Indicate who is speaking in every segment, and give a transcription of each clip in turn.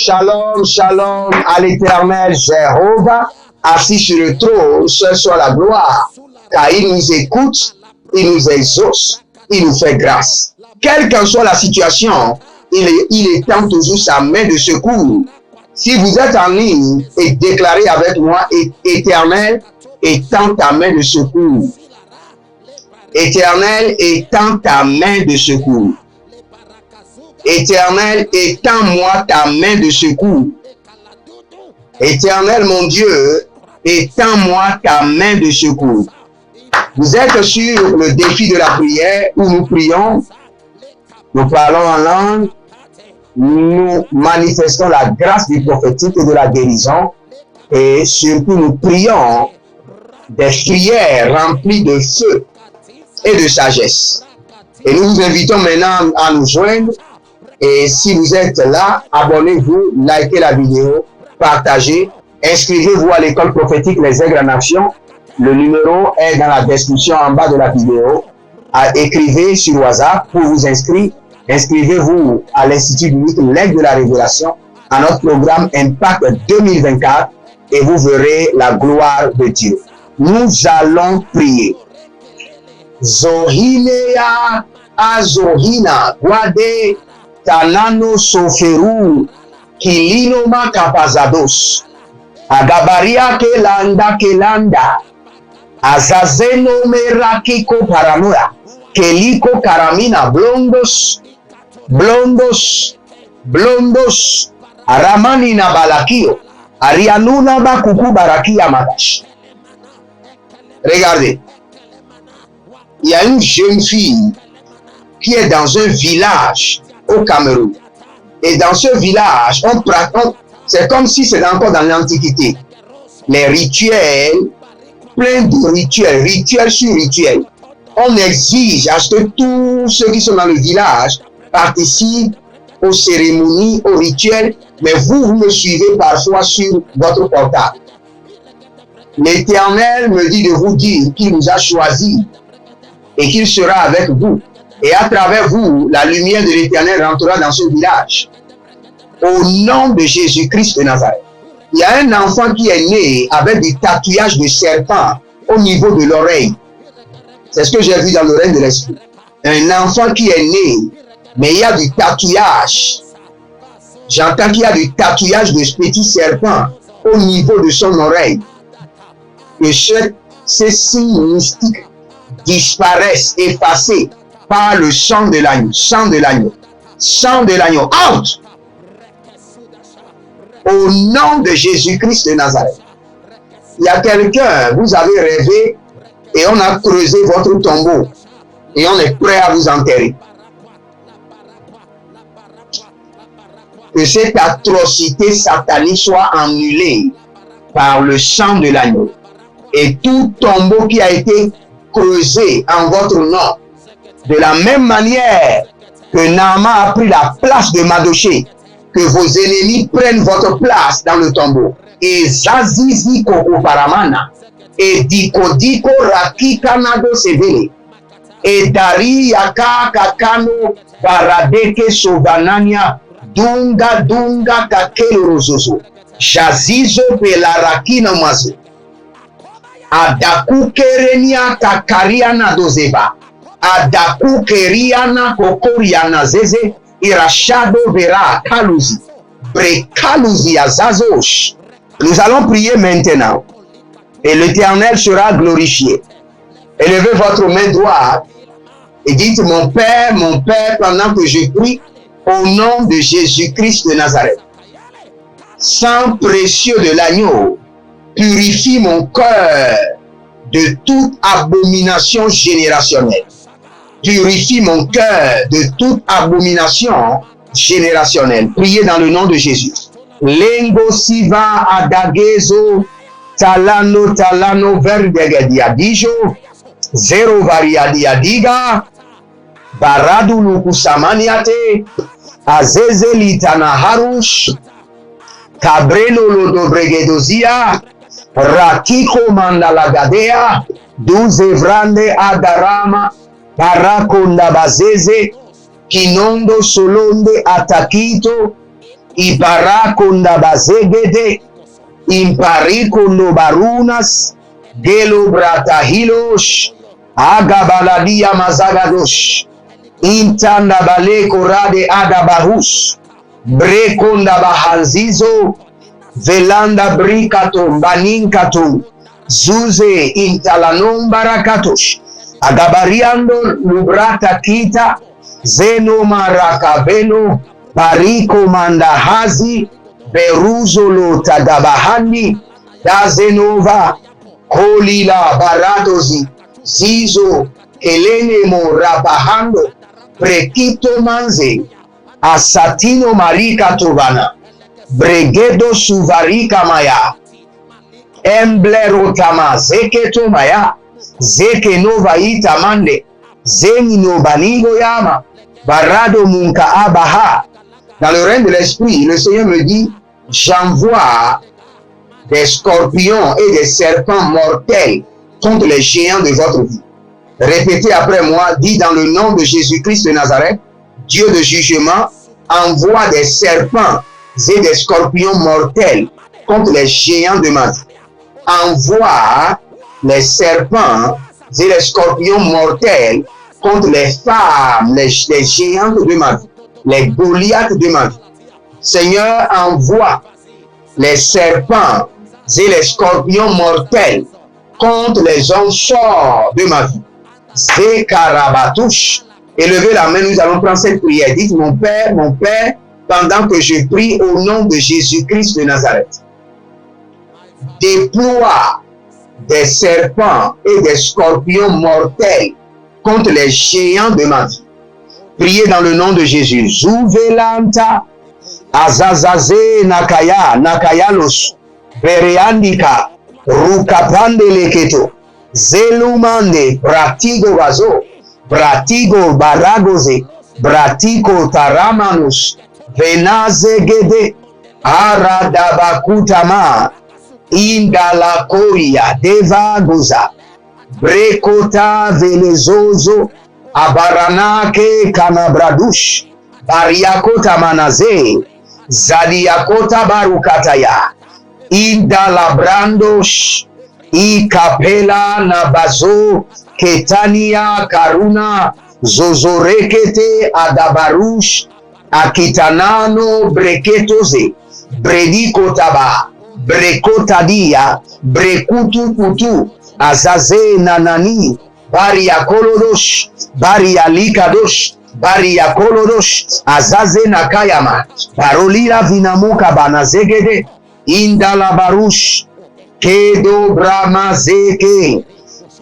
Speaker 1: Shalom, shalom à l'Éternel Jéhovah, assis sur le trône, seul soit la gloire, car il nous écoute, il nous exauce, il nous fait grâce. Quelle qu'en soit la situation, il étend toujours sa main de secours. Si vous êtes en ligne et déclarez avec moi, Éternel, étends ta main de secours. Éternel, étends ta main de secours. Éternel, étends-moi ta main de secours. Éternel, mon Dieu, étends-moi ta main de secours. Vous êtes sur le défi de la prière où nous prions, nous parlons en langue, nous manifestons la grâce du prophétique et de la guérison et surtout nous prions des prières remplies de feu et de sagesse. Et nous vous invitons maintenant à nous joindre. Et si vous êtes là, abonnez-vous, likez la vidéo, partagez, inscrivez-vous à l'école prophétique Les Aigles en Action. Le numéro est dans la description en bas de la vidéo. Écrivez sur WhatsApp pour vous inscrire. Inscrivez-vous à l'Institut biblique L'Aigle de la Révélation, à notre programme Impact 2024 et vous verrez la gloire de Dieu. Nous allons prier. Zohinea azohina guade tanano soferu kilino makapazados agabaria kelanda azazeno merakiko paranoia keliko karamina blondos aramani na balakio arianuna bakuku barakia matash. Regardez, il y a une jeune fille qui est dans un village au Cameroun. Et dans ce village, on pratique, c'est comme si c'était encore dans l'Antiquité. Les rituels, plein de rituels sur rituels. On exige à ce que tous ceux qui sont dans le village participent aux cérémonies, aux rituels, mais vous me suivez parfois sur votre portable. L'Éternel me dit de vous dire qu'il nous a choisis et qu'il sera avec vous. Et à travers vous, la lumière de l'Éternel rentrera dans ce village. Au nom de Jésus-Christ de Nazareth. Il y a un enfant qui est né avec des tatouages de serpent au niveau de l'oreille. C'est ce que j'ai vu dans le règne de l'esprit. Un enfant qui est né, mais il y a du tatouage. J'entends qu'il y a du tatouage de petits serpents au niveau de son oreille. Que ces signes mystiques disparaissent, effacés par le sang de l'agneau. Sang de l'agneau. Sang de l'agneau. Out! Au nom de Jésus-Christ de Nazareth. Il y a quelqu'un, vous avez rêvé et on a creusé votre tombeau et on est prêt à vous enterrer. Que cette atrocité satanique soit annulée par le sang de l'agneau. Et tout tombeau qui a été creusé en votre nom, de la même manière que Naaman a pris la place de Madoché, que vos ennemis prennent votre place dans le tombeau. Et Zazizi Koko Paramana, et Diko Rakikanado Sevele, et Dari Yaka Kakano Baradeke Sovanania, Dunga Kakelo Rozozo, Jazizo Pelarakina Mazo, Adaku Kerenia Kakariana Dozeba, Adaku Keriana Kokoriana Zeze, Irachado Vera Kaluzi, Brekaluzi Azazosh. Nous allons prier maintenant et l'Éternel sera glorifié. Élevez votre main droite et dites mon Père, pendant que je prie au nom de Jésus-Christ de Nazareth. Sang précieux de l'agneau, purifie mon cœur de toute abomination générationnelle. Purifie mon cœur de toute abomination générationnelle. Priez dans le nom de Jésus. Lengo siva adagezo talano verdegediadijo zero variadiadiga baradu lukusamaniate azeze litana harush cabrelo lodobregedozia rakiko mandalagadea duze vrande adarama Parakonda bazeze, kinondo solonde atakito, Ibarakonda bazegede, imparikondo barunas, gelo bratahilosh, agabaladia mazagadosh, intanda baleko rade adabarus, brekonda bahanzizo, velanda brikato, baninkato, zuze intalanon barakatosh, agabariando lubrata kita, zeno marakaveno, bariko mandahazi, beruzolo tagabahani, dazenova, kolila baradozi, zizo, elene mo rabahando, prekito manze, asatino marika tovana, bregedo suvarika maya, emblerotama zeketo maya, zeke nova itamande, zeni no banigo yama, barado munka abaha. Dans le règne de l'esprit, le Seigneur me dit, j'envoie des scorpions et des serpents mortels contre les géants de votre vie. Répétez après moi, dit dans le nom de Jésus-Christ de Nazareth, Dieu de jugement, envoie des serpents et des scorpions mortels contre les géants de ma vie. Envoie les serpents et les scorpions mortels contre les femmes, les géants de ma vie, les Goliaths de ma vie. Seigneur, envoie les serpents et les scorpions mortels contre les hommes forts de ma vie. Zekarabatouche. Élevez la main, nous allons prendre cette prière. Dites, mon Père, pendant que je prie au nom de Jésus-Christ de Nazareth, déploie des serpents et des scorpions mortels contre les géants de ma vie. Priez dans le nom de Jésus. Zouvelanta, Azazaze Nakaya, Nakayalos, Bereandika, Rukapande Leketo, Zelumande, Bratigo Vazo, Bratigo Baragoze, Bratiko Taramanus, Venazegede, Aradabakutama, Indalakoria, Devagoza, Brekota Velezozo, Abaranake Kanabradush, Bariakota Manaze, Zadiakota Barukataya, Indalabrandosh, Ikapela Nabazo, Ketania Karuna, Zozorekete Adabarush, Akitanano Breketoze, Bredikotaba, Brekotadia, Brekutu Kutu, Azaze Nanani, Baria Kolodosh, Baria Likadosh, Baria Kolodosh, Azaze Nakayama, Barolira Vinamuka Banazegede, Indala Barush, Kedo Bramazeke,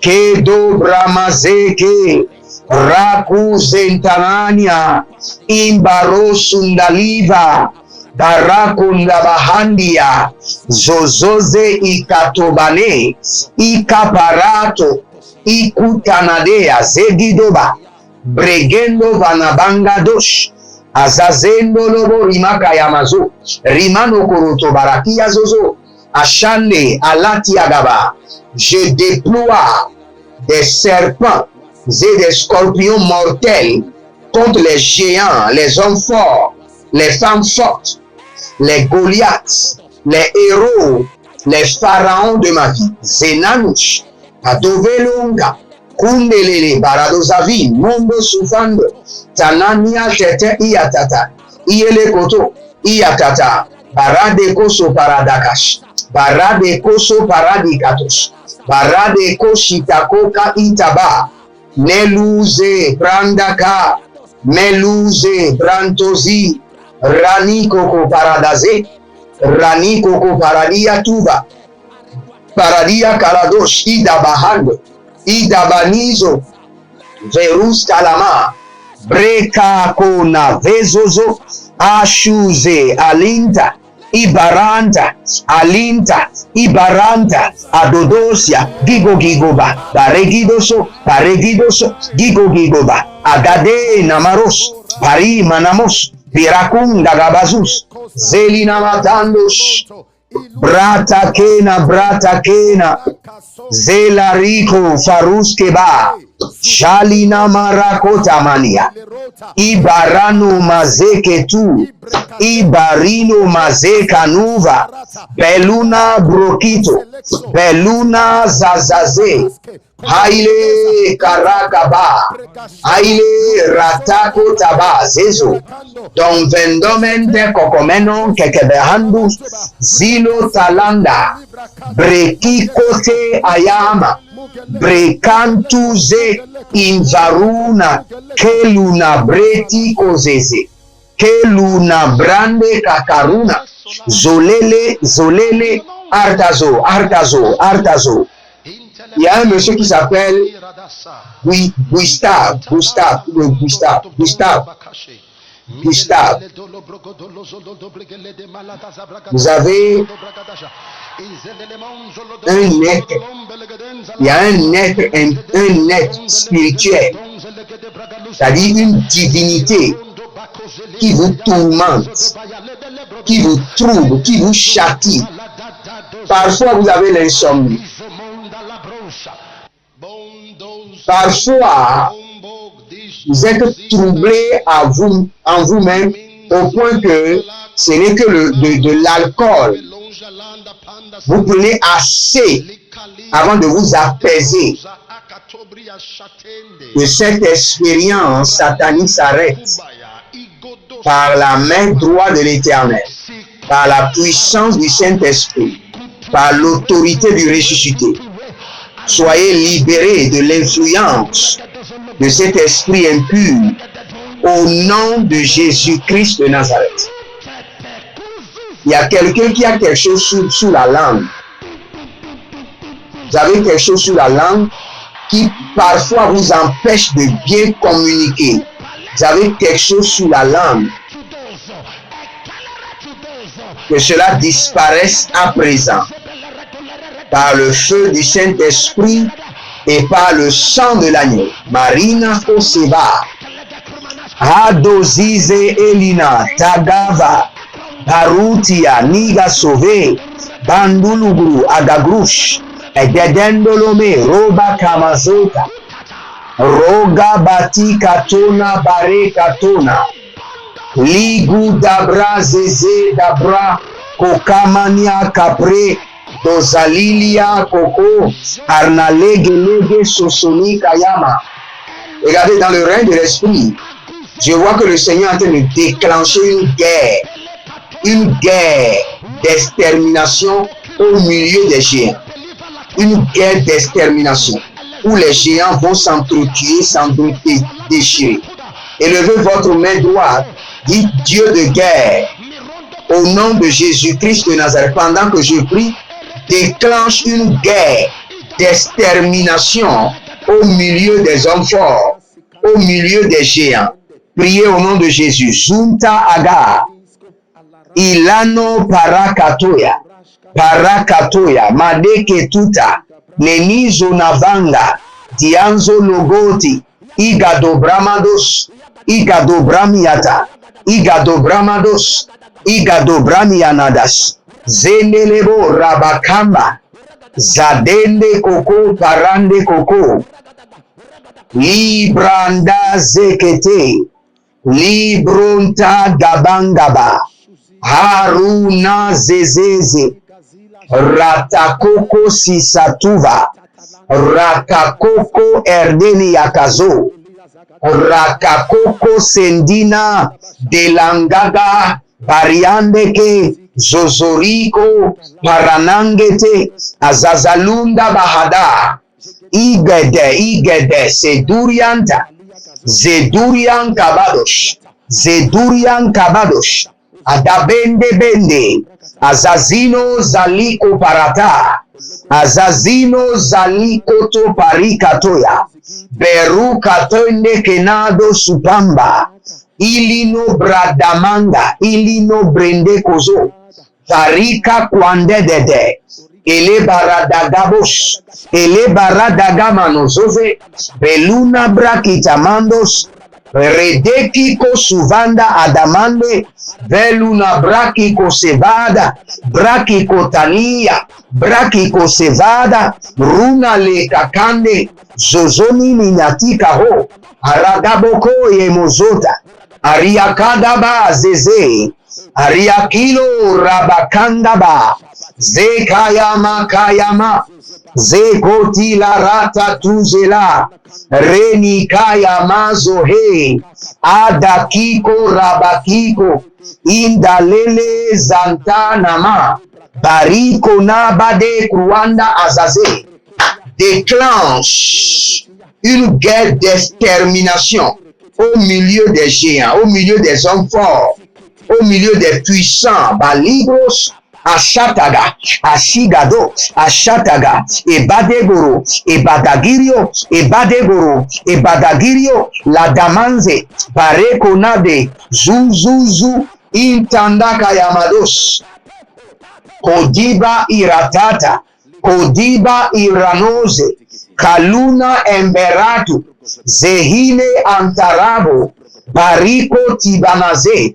Speaker 1: Kedo Bramazeke, Raku Zentanania, Imbaro Sundaliva, Barakunda Bahandia, Zozoze Ikatobane, Ikaparato, Ikutanadea, Zegidoba, Bregendo Vanabanga Dosh, Azazendo Lobo Rimaka Yamazo, Rimano Koroto Barakia Zozo, Ashande Alati Agaba. Je déploie des serpents et des scorpions mortels contre les géants, les hommes forts, les femmes fortes, les Goliaths, les héros, les pharaons de ma vie. Zenanouch, Adovelunga, Kundelele, Baradozavi, Mondo Sufando, Tanania Tete Iatata, Iele Koto, Iatata, Barade Koso Paradakash, Barade Koso Paradikatos, Barade Koshitakoka Itaba, Neluze Brandaka, Meluze Brantozi, Rani Koko Paradaze, Rani Koko Paradia Tuba, Paradia Kaladosh, Ida Bahando, Ida Banizo, Verus Kalama, Breka Kona Vezozo, Ashuze Alinta, Ibaranta, Alinta, Ibaranta, Adodosia, Gigo Gigoba, Baregidoso, Gigo Gigoba, Agade Namaros, Pari Manamos, Pirakunda Gabazus, Zelina Matandos, bratakena, zelariko faruskeba, shalina marakotamania, ibarano mazeketu, ibarino mazekanuva, beluna brokito, beluna zazaze, haile karakaba, haile ratako taba, zezo, don vendomente kokomeno kekebehandu, zilo talanda, breki kote ayama, brekantuze invaruna, keluna breti kozeze, keluna brande kakaruna, zolele, artazo. Il y a un monsieur qui s'appelle Gustave. Vous avez un être, il y a un être spirituel, c'est-à-dire une divinité qui vous tourmente, qui vous trouble, qui vous châtie. Parfois vous avez l'insomnie. Parfois, vous êtes troublé en vous-même au point que ce n'est que de l'alcool. Vous prenez assez avant de vous apaiser. Que cette expérience satanique s'arrête par la main droite de l'Éternel, par la puissance du Saint-Esprit, par l'autorité du ressuscité. Soyez libérés de l'influence de cet esprit impur au nom de Jésus-Christ de Nazareth. Il y a quelqu'un qui a quelque chose sous la langue. Vous avez quelque chose sous la langue qui parfois vous empêche de bien communiquer. Vous avez quelque chose sous la langue. Que cela disparaisse à présent. Par le feu du Saint-Esprit et par le sang de l'agneau. Marina Koseba, Adozize Elina, Tagava, Barutia, Niga Sove, Bandulugru, Agagrush, Edendolome, Roba Kamazota, Roga Bati Katona, Bare Katona, Ligu Dabra Zeze Dabra, Kokamania Capre, Dozalilia Koko, Arnalegelege Sosoni Kayama. Regardez dans le règne de l'esprit, je vois que le Seigneur est en train de déclencher une guerre d'extermination au milieu des géants. Une guerre d'extermination où les géants vont s'entretuer, s'entre-déchirer. Élevez votre main droite, dites Dieu de guerre, au nom de Jésus-Christ de Nazareth, pendant que je prie, déclenche une guerre d'extermination au milieu des hommes forts, au milieu des géants. Priez au nom de Jésus. Zunta Aga, Ilano Parakatoya, Madeke Tuta, Nenizo Navanga, Dianzo Logoti, Igado Bramados, Igado Bramiata, Igado Bramados, Igado Bramianadas, Zenelebo Rabakamba, Zadende Koko, Parande Koko, Libranda Zekete, Libronta Gabangaba, Haruna Zezeze, Ratakoko Sisatuva, Rakakoko Erdeni Yakazo, Rakakoko Sendina Delangaga, Pariandeke, Zozoriko, Paranangete, Azazalunda Bahada, Igede, Sedurianta, Zedurian Kabadosh, Adabende, Azazino Zaliko Parata, Azazino Zalikoto Parikatoya, Beru Katonde Kenado Supamba, Ilino Bradamanga, Ilino Brende Kozo, Tarika Kwandedede, Ele Baradagabos, Ele Baradagamanozove, Beluna Brakitamandos, Redeki ko suvanda adamande, veluna braki ko sevada, braki ko tania, braki ko sevada, runa le kakande, zozoni minatika ho, aragaboko ye mozota, ariakadaba zeze, ariakilo rabakandaba, zekayama kayama, zekoti la rata tuzela, reni kayama zohe, adakiko rabakiko, indalele zantanama, bariko nabade kuanda azaze, déclenche une guerre d'extermination au milieu des géants, au milieu des hommes forts, au milieu des puissants, Balibros, Ashataga, Ashigado, Ashataga, et Badegoro, et Badagirio, et Badegoro, et Badagirio, la Damanze, Barekonade, Zuzuzu, Intandaka Yamados, Kodiba Iratata, Kodiba Iranose, Kaluna Emberatu, Zehine Antarabo, Bariko Tibanaze,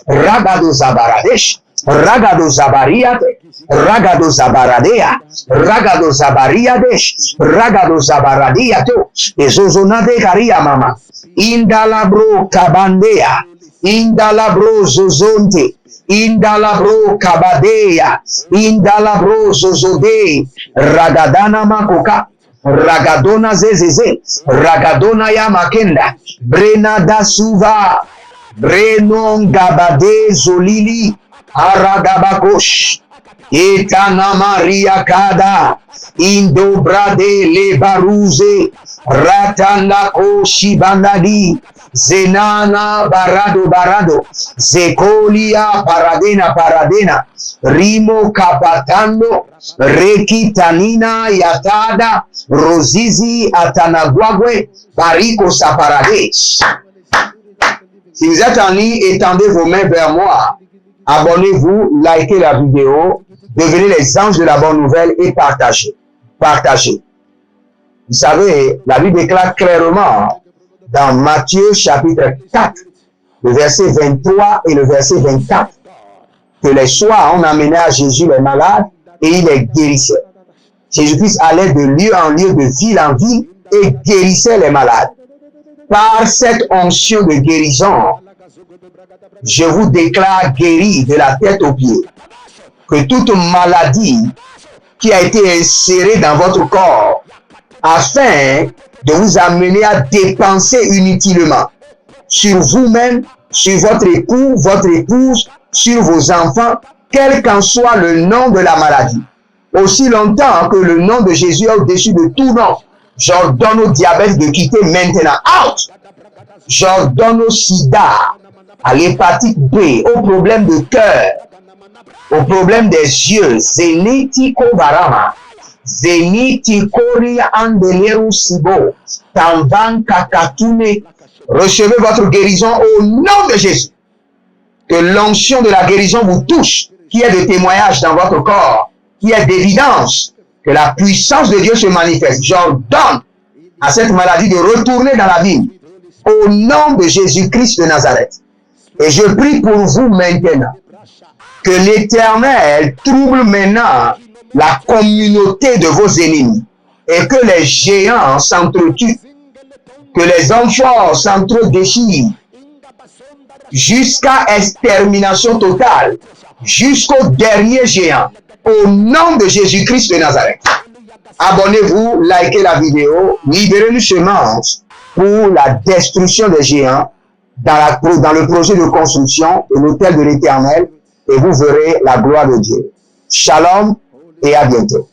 Speaker 1: Ragado Zabaradesh, Ragado Zabariate, Ragado Zabaradea, Ragado Zabariadesh, Ragado Zabaradiato, Ezozonade Karia Mama, Indalabro Kabandea, Indalabro Zozonte, Indalabro Kabadea, Indalabro Zozode, Ragadana Makoka, Ragadona Zezeze, Ragadona Yamakenda, Brenada Suva, Brenon Gabade Zolili, Aragabakosh, Etana Maria Kada, Indobrade Le Baruze, Ratandako Shibandadi, Zenana Barado, Zekolia Paradena, Rimo Kapatando, Rekitanina Yatada, Rosizi Atanagwagwe, Bariko Saparades. Si vous êtes en ligne, étendez vos mains vers moi. Abonnez-vous, likez la vidéo, devenez les anges de la bonne nouvelle et partagez. Partagez. Vous savez, la Bible déclare clairement dans Matthieu chapitre 4, le verset 23 et le verset 24, que les soirs ont amené à Jésus les malades et il les guérissait. Jésus-Christ allait de lieu en lieu, de ville en ville et guérissait les malades. Par cette onction de guérison, je vous déclare guéri de la tête aux pieds. Que toute maladie qui a été insérée dans votre corps afin de vous amener à dépenser inutilement sur vous-même, sur votre époux, votre épouse, sur vos enfants, quel qu'en soit le nom de la maladie. Aussi longtemps que le nom de Jésus est au-dessus de tout nom, j'ordonne au diabète de quitter maintenant. Out! J'ordonne au sida, à l'hépatite B, au problème de cœur, au problème des yeux, Zenitiko Barama, Zenitikoria Andeleru Sibo, Tamban Kakatune, recevez votre guérison au nom de Jésus. Que l'onction de la guérison vous touche, qui est de témoignage dans votre corps, qui est d'évidence, que la puissance de Dieu se manifeste. J'ordonne à cette maladie de retourner dans la vie, au nom de Jésus-Christ de Nazareth. Et je prie pour vous maintenant, que l'Éternel trouble maintenant la communauté de vos ennemis, et que les géants s'entretuent, que les hommes forts s'entre-déchirent, jusqu'à extermination totale, jusqu'au dernier géant, au nom de Jésus-Christ de Nazareth. Abonnez-vous, likez la vidéo, libérez une semence pour la destruction des géants dans le projet de construction de l'autel de l'Éternel, et vous verrez la gloire de Dieu. Shalom et à bientôt.